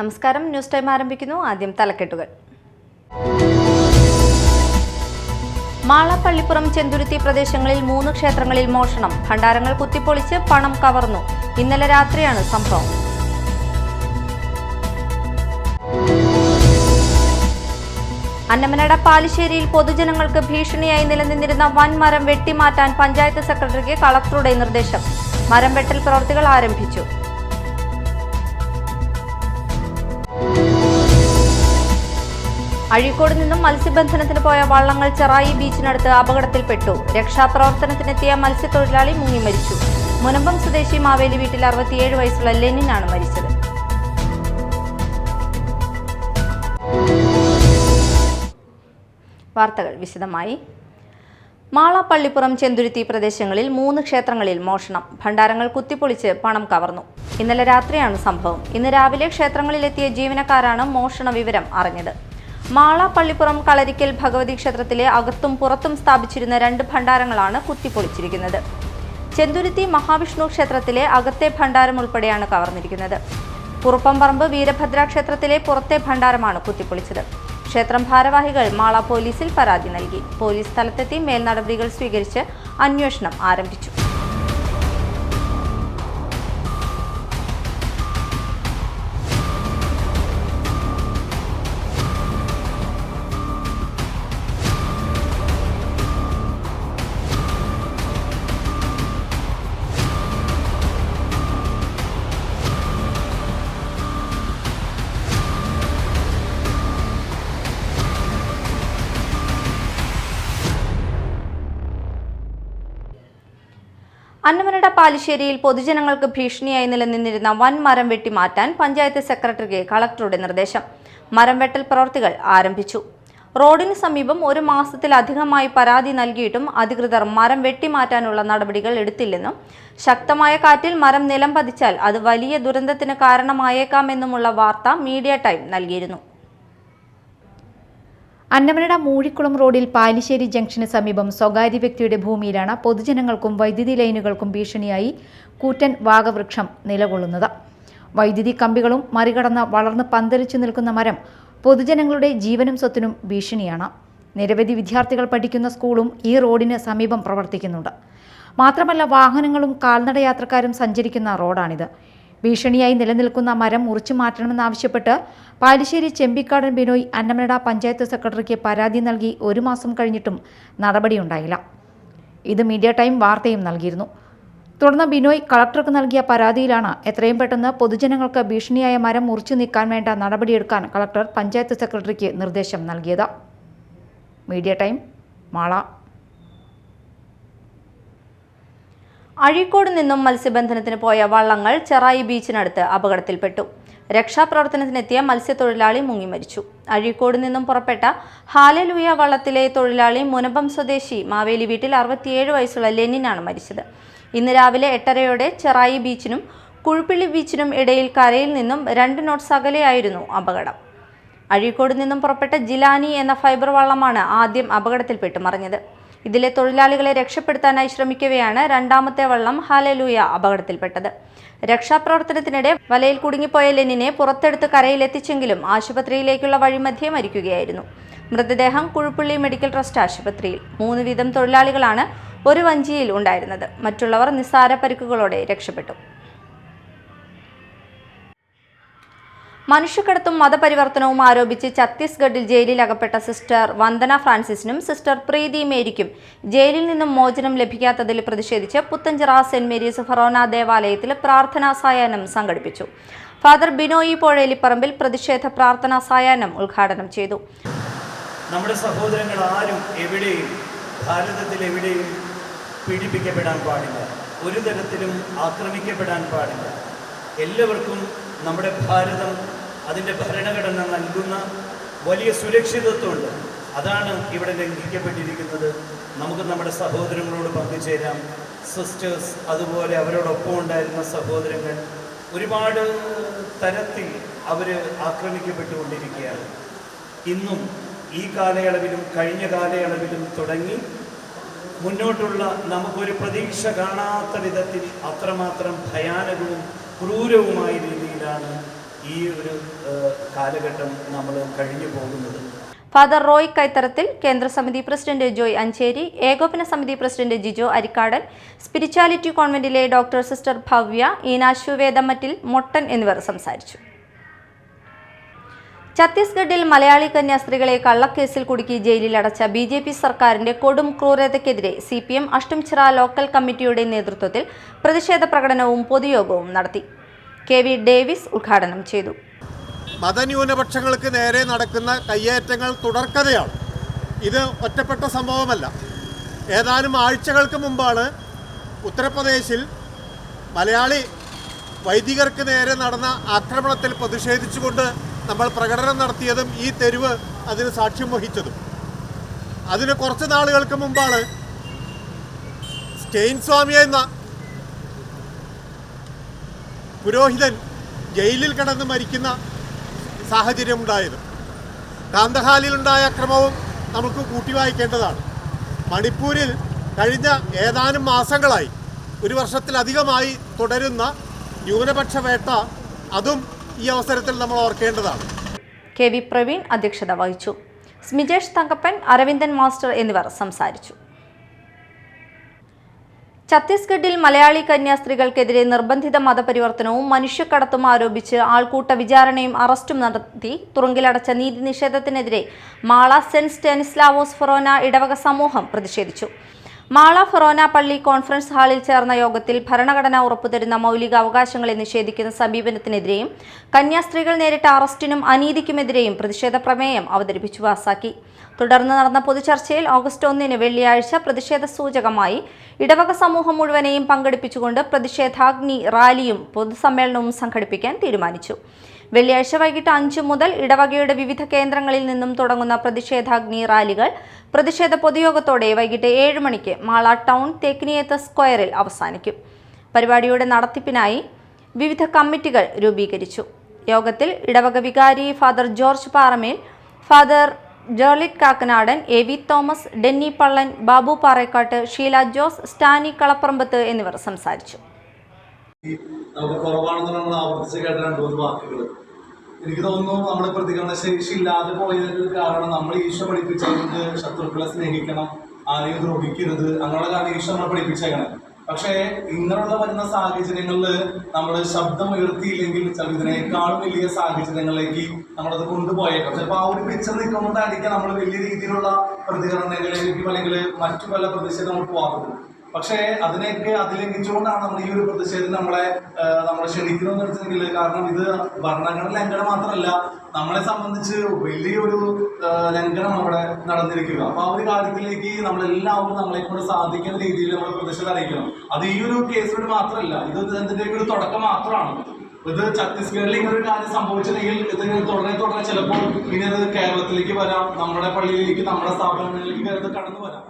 നമസ്കാരം, news time ആരംഭിക്കുന്നു. ആദ്യം തലക്കെട്ടുകൾ. മാള, പള്ളിപ്പുറം, ചെന്തുരുത്തി പ്രദേശങ്ങളിൽ 3 ക്ഷേത്രങ്ങളിൽ മോഷണം. ഭണ്ഡാരങ്ങൾ കുത്തിപ്പൊളിച്ച് പണം കവർന്നു. ഇന്നലെ രാത്രിയാണ് സംഭവം. അന്നമനട പാലിശ്ശേരിയിൽ പൊതുജനങ്ങൾക്ക് ഭീഷണിയായി നിലനിന്നിരുന്ന വൻമരം വെട്ടിമാറ്റാൻ പഞ്ചായത്ത് സെക്രട്ടറിക്ക് കളക്ടറുടെ നിർദ്ദേശം. മരം വെട്ടൽ പ്രവൃത്തികൾ ആരംഭിച്ചു. അഴീക്കോട് നിന്നും മത്സ്യബന്ധനത്തിന് പോയ വള്ളങ്ങൾ ചെറായി ബീച്ചിനടുത്ത് അപകടത്തിൽപ്പെട്ടു. രക്ഷാപ്രവർത്തനത്തിനെത്തിയ മത്സ്യത്തൊഴിലാളി മുങ്ങി മരിച്ചു. മുനമ്പം സ്വദേശി മാവേലി വീട്ടിൽ 67 വയസ്സുള്ള ലെനിനാണ് മരിച്ചത്. വാർത്തകൾ വിശദമായി. മാള, പള്ളിപ്പുറം, ചെന്തുരുത്തി പ്രദേശങ്ങളിൽ 3 ക്ഷേത്രങ്ങളിൽ മോഷണം. ഭണ്ഡാരങ്ങൾ കുത്തിപ്പൊളിച്ച് പണം കവർന്നു. ഇന്നലെ രാത്രിയാണ് സംഭവം. ഇന്ന് രാവിലെ ക്ഷേത്രങ്ങളിലെത്തിയ ജീവനക്കാരാണ് മോഷണ വിവരം അറിഞ്ഞത്. മാള, പള്ളിപ്പുറം, കളരിക്കൽ ഭഗവതി ക്ഷേത്രത്തിലെ അകത്തും പുറത്തും സ്ഥാപിച്ചിരുന്ന 2 ഭണ്ഡാരങ്ങളാണ് കുത്തിപ്പൊളിച്ചിരിക്കുന്നത്. ചെന്തുരുത്തി മഹാവിഷ്ണു ക്ഷേത്രത്തിലെ അകത്തെ ഭണ്ഡാരം ഉൾപ്പെടെയാണ് കവർന്നിരിക്കുന്നത്. കുറുപ്പംപറമ്പ് വീരഭദ്ര ക്ഷേത്രത്തിലെ പുറത്തെ ഭണ്ഡാരമാണ് കുത്തിപ്പൊളിച്ചത്. ക്ഷേത്രം ഭാരവാഹികൾ മാള പോലീസിൽ പരാതി നൽകി. പോലീസ് സ്ഥലത്തെത്തി മേൽനടപടികൾ സ്വീകരിച്ച് അന്വേഷണം ആരംഭിച്ചു. അന്നമനട പാലിശ്ശേരിയിൽ പൊതുജനങ്ങൾക്ക് ഭീഷണിയായി നിലനിന്നിരുന്ന വൻമരം വെട്ടിമാറ്റാൻ പഞ്ചായത്ത് സെക്രട്ടറിക്ക് കളക്ടറുടെ നിർദ്ദേശം. മരം വെട്ടൽ പ്രവൃത്തികൾ ആരംഭിച്ചു. റോഡിന് സമീപം 1 മാസത്തിലധികമായി പരാതി നൽകിയിട്ടും അധികൃതർ മരം വെട്ടിമാറ്റാനുള്ള നടപടികൾ എടുത്തില്ലെന്നും ശക്തമായ കാറ്റിൽ മരം നിലം പതിച്ചാൽ അത് വലിയ ദുരന്തത്തിന് കാരണമായേക്കാമെന്നുമുള്ള വാർത്ത മീഡിയ ടൈം നൽകിയിരുന്നു. അന്നമനട മൂഴിക്കുളം റോഡിൽ പാലിശ്ശേരി ജംഗ്ഷന് സമീപം സ്വകാര്യ വ്യക്തിയുടെ ഭൂമിയിലാണ് പൊതുജനങ്ങൾക്കും വൈദ്യുതി ലൈനുകൾക്കും ഭീഷണിയായി കൂറ്റൻ വാഗവൃക്ഷം നിലകൊള്ളുന്നത്. വൈദ്യുതി കമ്പികളും മറികടന്ന് വളർന്ന് പന്തലിച്ചു നിൽക്കുന്ന മരം പൊതുജനങ്ങളുടെ ജീവനും സ്വത്തിനും ഭീഷണിയാണ്. നിരവധി വിദ്യാർത്ഥികൾ പഠിക്കുന്ന സ്കൂളും ഈ റോഡിന് സമീപം പ്രവർത്തിക്കുന്നുണ്ട്. മാത്രമല്ല, വാഹനങ്ങളും കാൽനടയാത്രക്കാരും സഞ്ചരിക്കുന്ന റോഡാണിത്. ഭീഷണിയായി നിലനിൽക്കുന്ന മരം മുറിച്ചു മാറ്റണമെന്നാവശ്യപ്പെട്ട് പാലിശ്ശേരി ചെമ്പിക്കാടൻ ബിനോയ് അന്നമനട പഞ്ചായത്ത് സെക്രട്ടറിക്ക് പരാതി നൽകി 1 മാസം കഴിഞ്ഞിട്ടും നടപടിയുണ്ടായില്ല. ഇത് മീഡിയ ടൈം വാർത്തയും നൽകിയിരുന്നു. തുടർന്ന് ബിനോയ് കളക്ടർക്ക് നൽകിയ പരാതിയിലാണ് എത്രയും പെട്ടെന്ന് പൊതുജനങ്ങൾക്ക് ഭീഷണിയായ മരം മുറിച്ചു നീക്കാൻ വേണ്ട നടപടിയെടുക്കാൻ കളക്ടർ പഞ്ചായത്ത് സെക്രട്ടറിക്ക് നിർദ്ദേശം നൽകിയത്. Media time, Mala. അഴീക്കോട് നിന്നും മത്സ്യബന്ധനത്തിന് പോയ വള്ളങ്ങൾ ചെറായി ബീച്ചിനടുത്ത് അപകടത്തിൽപ്പെട്ടു. രക്ഷാപ്രവർത്തനത്തിനെത്തിയ മത്സ്യത്തൊഴിലാളി മുങ്ങി മരിച്ചു. അഴീക്കോട് നിന്നും പുറപ്പെട്ട ഹാലലൂയ വള്ളത്തിലെ തൊഴിലാളി മുനമ്പം സ്വദേശി മാവേലി വീട്ടിൽ 67 വയസ്സുള്ള ലെനിനാണ് മരിച്ചത്. ഇന്ന് രാവിലെ 8:30 ചെറായി ബീച്ചിനും കുഴുപ്പിള്ളി ബീച്ചിനും ഇടയിൽ കരയിൽ നിന്നും 2 നോട്ട്സ് അകലെയായിരുന്നു അപകടം. അഴീക്കോട് നിന്നും പുറപ്പെട്ട ജിലാനി എന്ന ഫൈബർ വള്ളമാണ് ആദ്യം അപകടത്തിൽപ്പെട്ട് മറിഞ്ഞത്. ഇതിലെ തൊഴിലാളികളെ രക്ഷപ്പെടുത്താനായി ശ്രമിക്കവെയാണ് രണ്ടാമത്തെ വള്ളം ഹാലലൂയ അപകടത്തിൽപ്പെട്ടത്. രക്ഷാപ്രവർത്തനത്തിനിടെ വലയിൽ കുടുങ്ങിപ്പോയ ലെനിനെ പുറത്തെടുത്ത് കരയിലെത്തിച്ചെങ്കിലും ആശുപത്രിയിലേക്കുള്ള വഴിമധ്യേ മരിക്കുകയായിരുന്നു. മൃതദേഹം കുഴുപ്പള്ളി മെഡിക്കൽ ട്രസ്റ്റ് ആശുപത്രിയിൽ. 3 വീതം തൊഴിലാളികളാണ് ഒരു വഞ്ചിയിൽ ഉണ്ടായിരുന്നത്. മറ്റുള്ളവർ നിസ്സാര പരിക്കുകളോടെ രക്ഷപ്പെട്ടു. മനുഷ്യക്കടത്തും മതപരിവർത്തനവും ആരോപിച്ച് ഛത്തീസ്ഗഡിൽ ജയിലിൽ അകപ്പെട്ട സിസ്റ്റർ വന്ദന ഫ്രാൻസിസിനും സിസ്റ്റർ പ്രീതി മേരിക്കും ജയിലിൽ നിന്നും മോചനം ലഭിക്കാത്തതിൽ പ്രതിഷേധിച്ച് പുത്തഞ്ചിറ സെന്റ് മേരീസ് ഫൊറോന ദേവാലയത്തിൽ പ്രാർത്ഥനാ സായാഹ്നം സംഘടിപ്പിച്ചു. ഫാദർ ബിനോയി പോഴേലിപ്പറമ്പിൽ പ്രതിഷേധ പ്രാർത്ഥനാ സായാഹ്നം ഉദ്ഘാടനം ചെയ്തു. നമ്മുടെ സഹോദരങ്ങൾ ആരും എവിടെയും ഭാരതത്തിൽ എവിടെയും പീഡിപ്പിക്കപ്പെടാൻ പാടില്ല, ഒരു തരത്തിലും ആക്രമിക്കപ്പെടാൻ പാടില്ല. എല്ലാവർക്കും നമ്മുടെ ഭാരതം, അതിൻ്റെ ഭരണഘടന നൽകുന്ന വലിയ സുരക്ഷിതത്വമുണ്ട്. അതാണ് ഇവിടെ ലംഘിക്കപ്പെട്ടിരിക്കുന്നത്. നമുക്ക് നമ്മുടെ സഹോദരങ്ങളോട് പങ്കുചേരാം. സിസ്റ്റേഴ്സ്, അതുപോലെ അവരോടൊപ്പം ഉണ്ടായിരുന്ന സഹോദരങ്ങൾ ഒരുപാട് തരത്തിൽ അവർ ആക്രമിക്കപ്പെട്ടുകൊണ്ടിരിക്കുകയാണ്. ഇന്നും ഈ കാലയളവിലും കഴിഞ്ഞ കാലയളവിലും തുടങ്ങി മുന്നോട്ടുള്ള നമുക്കൊരു പ്രതീക്ഷ കാണാത്ത വിധത്തിൽ അത്രമാത്രം ഭയാനകവും ക്രൂരവുമായ രീതിയിലാണ് ഈ ഒരു കാലഘട്ടം നമ്മൾ കഴിഞ്ഞു പോകുന്നത്. ഫാദർ റോയ് കൈത്തറത്തിൽ, കേന്ദ്ര സമിതി പ്രസിഡന്റ് ജോയ് അഞ്ചേരി, ഏകോപന സമിതി പ്രസിഡന്റ് ജിജോ അരിക്കാടൻ, സ്പിരിച്വാലിറ്റി കോൺവെന്റിലെ ഡോക്ടർ സിസ്റ്റർ ഭവ്യ, ഈനാശു വേദമറ്റിൽ, മൊട്ടൻ എന്നിവർ സംസാരിച്ചു. ഛത്തീസ്ഗഡിൽ മലയാളി കന്യാസ്ത്രീകളെ കള്ളക്കേസിൽ കുടുക്കി ജയിലിലടച്ച BJP സർക്കാരിന്റെ കൊടും ക്രൂരതയ്ക്കെതിരെ CPM അഷ്ടംചിറ ലോക്കൽ കമ്മിറ്റിയുടെ നേതൃത്വത്തിൽ പ്രതിഷേധ പ്രകടനവും പൊതുയോഗവും നടത്തി. KV ഡേവിസ് ഉദ്ഘാടനം ചെയ്തു. മതന്യൂനപക്ഷങ്ങൾക്ക് നേരെ നടക്കുന്ന കയ്യേറ്റങ്ങൾ തുടർക്കഥയാണ്. ഇത് ഒറ്റപ്പെട്ട സംഭവമല്ല. ഏതാനും ആഴ്ചകൾക്ക് മുമ്പാണ് ഉത്തർപ്രദേശിൽ മലയാളി വൈദികർക്ക് നേരെ നടന്ന ആക്രമണത്തിൽ പ്രതിഷേധിച്ചുകൊണ്ട് നമ്മൾ പ്രകടനം നടത്തിയതും ഈ തെരുവ് അതിന് സാക്ഷ്യം വഹിച്ചതും. അതിന് കുറച്ച് നാളുകൾക്ക് മുമ്പാണ് സ്റ്റെയിൻ സ്വാമി എന്ന പുരോഹിതൻ ജയിലിൽ കിടന്ന് മരിക്കുന്ന സാഹചര്യമുണ്ടായത്. കാന്തഹാലിലുണ്ടായ അക്രമവും നമുക്ക് കൂട്ടിവായിക്കേണ്ടതാണ്. മണിപ്പൂരിൽ കഴിഞ്ഞ ഏതാനും മാസങ്ങളായി, 1 വർഷത്തിലധികമായി തുടരുന്ന ന്യൂനപക്ഷ വേട്ട, അതും ഈ അവസരത്തിൽ നമ്മൾ ഓർക്കേണ്ടതാണ്. KV പ്രവീൺ അധ്യക്ഷത വഹിച്ചു. സ്മിജേഷ് തങ്കപ്പൻ, അരവിന്ദൻ മാസ്റ്റർ എന്നിവർ സംസാരിച്ചു. ഛത്തീസ്ഗഡിൽ മലയാളി കന്യാസ്ത്രീകൾക്കെതിരെ നിർബന്ധിത മതപരിവർത്തനവും മനുഷ്യക്കടത്തും ആരോപിച്ച് ആൾക്കൂട്ട വിചാരണയും അറസ്റ്റും നടത്തി തുറുങ്കിലടച്ച നീതി നിഷേധത്തിനെതിരെ മാള സെന്റ് സ്റ്റെനിസ്ലാവോസ് ഫൊറോന ഇടവക സമൂഹം പ്രതിഷേധിച്ചു. മാള ഫൊറോന പള്ളി കോൺഫറൻസ് ഹാളിൽ ചേർന്ന യോഗത്തിൽ ഭരണഘടന ഉറപ്പുതരുന്ന മൗലിക അവകാശങ്ങളെ നിഷേധിക്കുന്ന സമീപനത്തിനെതിരെയും കന്യാസ്ത്രീകൾ നേരിട്ട അറസ്റ്റിനും അനീതിക്കുമെതിരെയും പ്രതിഷേധ പ്രമേയം അവതരിപ്പിച്ചു പാസാക്കി. തുടർന്ന് നടന്ന പൊതുചർച്ചയിൽ ഓഗസ്റ്റ് 1 വെള്ളിയാഴ്ച പ്രതിഷേധ സൂചകമായി ഇടവക സമൂഹം മുഴുവനെയും പങ്കെടുപ്പിച്ചുകൊണ്ട് പ്രതിഷേധാഗ്നി റാലിയും പൊതുസമ്മേളനവും സംഘടിപ്പിക്കാൻ തീരുമാനിച്ചു. വെള്ളിയാഴ്ച വൈകിട്ട് 5 മുതൽ ഇടവകയുടെ വിവിധ കേന്ദ്രങ്ങളിൽ നിന്നും തുടങ്ങുന്ന പ്രതിഷേധാഗ്നി റാലികൾ പ്രതിഷേധ പൊതുയോഗത്തോടെ വൈകിട്ട് 7 മണിക്ക് മാള ടൗൺ തേക്കിനിയത്ത് സ്ക്വയറിൽ അവസാനിക്കും. പരിപാടിയുടെ നടത്തിപ്പിനായി വിവിധ കമ്മിറ്റികൾ രൂപീകരിച്ചു. യോഗത്തിൽ ഇടവക വികാരി father George Paramel, father Jerlit Kakkanadan, AV Thomas, Denny Pallan, Babu Parekkattu, Sheela Jose, Stany Kalaparambath എന്നിവർ സംസാരിച്ചു. നമുക്ക് കുറവാണെന്ന് നമ്മൾ ആവർത്തിച്ച് കേട്ട 2-3 വാക്കുകൾ എനിക്ക് തോന്നുന്നു നമ്മുടെ പ്രതികരണ ശേഷി ഇല്ലാതെ പോയതിന്റെ കാരണം നമ്മൾ ഈശോ പഠിപ്പിച്ചതുകൊണ്ട് ശത്രുക്കളെ സ്നേഹിക്കണം, ആരെയും ദ്രോഹിക്കരുത്, അങ്ങനെയുള്ള കാര്യം ഈശോ നമ്മളെ പഠിപ്പിച്ചേക്കണം. പക്ഷേ ഇങ്ങനെയുള്ള വരുന്ന സാഹചര്യങ്ങളിൽ നമ്മൾ ശബ്ദം ഉയർത്തിയില്ലെങ്കിൽ ചില ഇതിനേക്കാളും വലിയ സാഹചര്യങ്ങളിലേക്ക് നമ്മളത് കൊണ്ടുപോയേക്കാം. ചിലപ്പോൾ ആ ഒരു പിക്ചർ നിൽക്കുന്നുണ്ടായിരിക്കാം നമ്മൾ വലിയ രീതിയിലുള്ള പ്രതികരണങ്ങളിലേക്കും അല്ലെങ്കിൽ മറ്റു പല പ്രതിഷേധങ്ങൾ പോകാറുണ്ട്. പക്ഷേ അതിനെയൊക്കെ അതിലംഘിച്ചുകൊണ്ടാണ് നമ്മൾ ഈ ഒരു പ്രതിഷേധം നമ്മളെ ക്ഷണിക്കുന്നതെന്ന് വെച്ചിട്ടുണ്ടെങ്കിൽ, കാരണം ഇത് ഭരണഘടന ലംഘനം മാത്രമല്ല, നമ്മളെ സംബന്ധിച്ച് വലിയൊരു ലംഘനം അവിടെ നടന്നിരിക്കുക. അപ്പൊ ആ ഒരു കാര്യത്തിലേക്ക് നമ്മളെല്ലാവരും നമ്മളെ കൊണ്ട് സാധിക്കുന്ന രീതിയിൽ നമ്മൾ പ്രതിഷേധം അറിയിക്കണം. അത് ഈ ഒരു കേസിനോട് മാത്രമല്ല, ഇത് ഇതിന്റെ ഒരു തുടക്കം മാത്രമാണ്. ഇത് ഛത്തീസ്ഗഡിൽ ഇങ്ങനെ ഒരു കാര്യം സംഭവിച്ചിട്ടുണ്ടെങ്കിൽ ഇത് തുടരെ ചിലപ്പോൾ ഇനി അത് കേരളത്തിലേക്ക് വരാം, നമ്മുടെ പള്ളിയിലേക്ക്, നമ്മുടെ സ്ഥാപനങ്ങളിലേക്ക് ഇത് കടന്നു വരാം.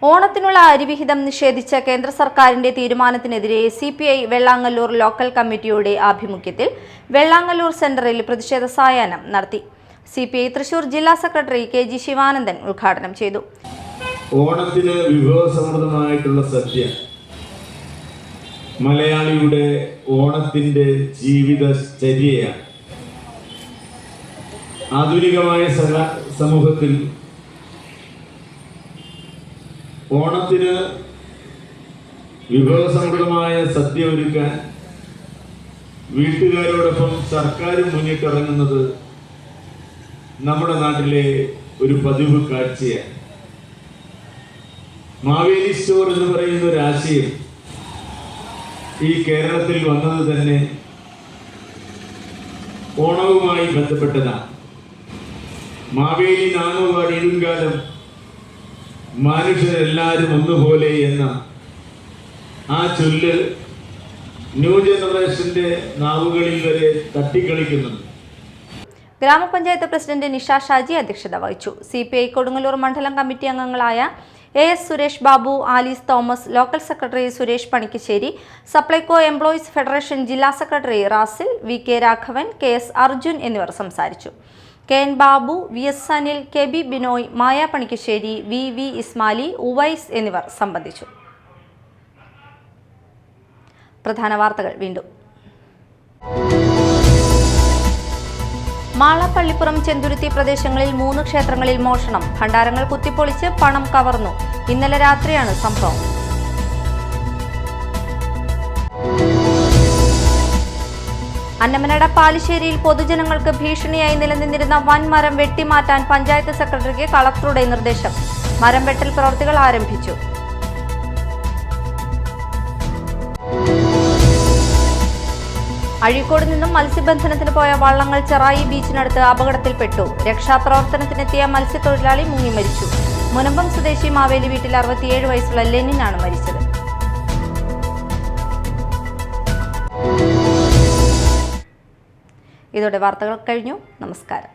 ഓണത്തിനുള്ള അരിവിഹിതം നിഷേധിച്ച കേന്ദ്ര സർക്കാരിന്റെ തീരുമാനത്തിനെതിരെ CPI വെള്ളാങ്ങല്ലൂർ ലോക്കൽ കമ്മിറ്റിയുടെ ആഭിമുഖ്യത്തിൽ വെള്ളാങ്ങല്ലൂർ സെന്ററിൽ പ്രതിഷേധ സായാഹ്നം നടത്തി. CPI തൃശൂർ ജില്ലാ സെക്രട്ടറി KG ശിവാനന്ദൻ ഉദ്ഘാടനം ചെയ്തു. ഓണത്തിന് വിഭവസമൃദ്ധമായിട്ടുള്ള സദ്യ മലയാളിയുടെ ഓണത്തിന്റെ ജീവിതചര്യയാണ്. ആധുനികമായ സമൂഹത്തിൽ ഓണത്തിന് വിഭവസമൃദ്ധമായ സദ്യ ഒരുക്കാൻ വീട്ടുകാരോടൊപ്പം സർക്കാരും മുന്നിട്ടിറങ്ങുന്നത് നമ്മുടെ നാട്ടിലെ ഒരു പതിവ് കാഴ്ചയാണ്. മാവേലി സ്റ്റോർ എന്ന് പറയുന്ന ഒരു ആശയം ഈ കേരളത്തിൽ വന്നത് തന്നെ ഓണവുമായി ബന്ധപ്പെട്ടതാണ്. മാവേലി നാമപാടി ഇടുങ്കാലം മനുഷ്യരെല്ലാവരും ഒന്നുപോലെ എന്ന ആ ചൊല്ല് ന്യൂ ജനറേഷന്റെ നാവുകളിൽ വരെ തട്ടിക്കളിക്കുന്നുണ്ട്. ഗ്രാമപഞ്ചായത്ത് പ്രസിഡന്റ് നിഷ ഷാജി അധ്യക്ഷത വഹിച്ചു. CPI കൊടുങ്ങല്ലൂർ മണ്ഡലം കമ്മിറ്റി അംഗങ്ങളായ AS Suresh Babu, Alice Thomas, local secretary Suresh Panikkassery, Supplyco employees federation ജില്ലാ secretary റാസിൽ, VK Raghavan, KS Arjun എന്നിവർ സംസാരിച്ചു. KN Babu, VS Anil, KB Binoy, മായ പണിക്കശ്ശേരി, VV ഇസ്മാലി, ഉവൈസ് എന്നിവർ സംബന്ധിച്ചു. പ്രധാന വാർത്തകൾ വീണ്ടും. മാള, പള്ളിപ്പുറം, ചെന്തുരുത്തി പ്രദേശങ്ങളിൽ 3 ക്ഷേത്രങ്ങളിൽ മോഷണം. ഭണ്ഡാരങ്ങൾ കുത്തിപ്പൊളിച്ച് പണം കവർന്നു. ഇന്നലെ രാത്രിയാണ് സംഭവം. അന്നമനട പാലിശ്ശേരിയിൽ പൊതുജനങ്ങൾക്ക് ഭീഷണിയായി നിലനിന്നിരുന്ന വൻമരം വെട്ടിമാറ്റാൻ പഞ്ചായത്ത് സെക്രട്ടറിക്ക് കളക്ടറുടെ നിർദ്ദേശം. മരം വെട്ടൽ പ്രവൃത്തികൾ ആരംഭിച്ചു. അഴീക്കോട് നിന്നും മത്സ്യബന്ധനത്തിന് പോയ വള്ളങ്ങൾ ചെറായി ബീച്ചിനടുത്ത് അപകടത്തിൽപ്പെട്ടു. രക്ഷാപ്രവർത്തനത്തിനെത്തിയ മത്സ്യത്തൊഴിലാളി മുങ്ങി മരിച്ചു. മുനമ്പം സ്വദേശി മാവേലി വീട്ടിൽ 67 വയസ്സുള്ള ലെനിനാണ് മരിച്ചത്. ഇതോടെ വാർത്തകൾ കഴിഞ്ഞു. നമസ്കാരം.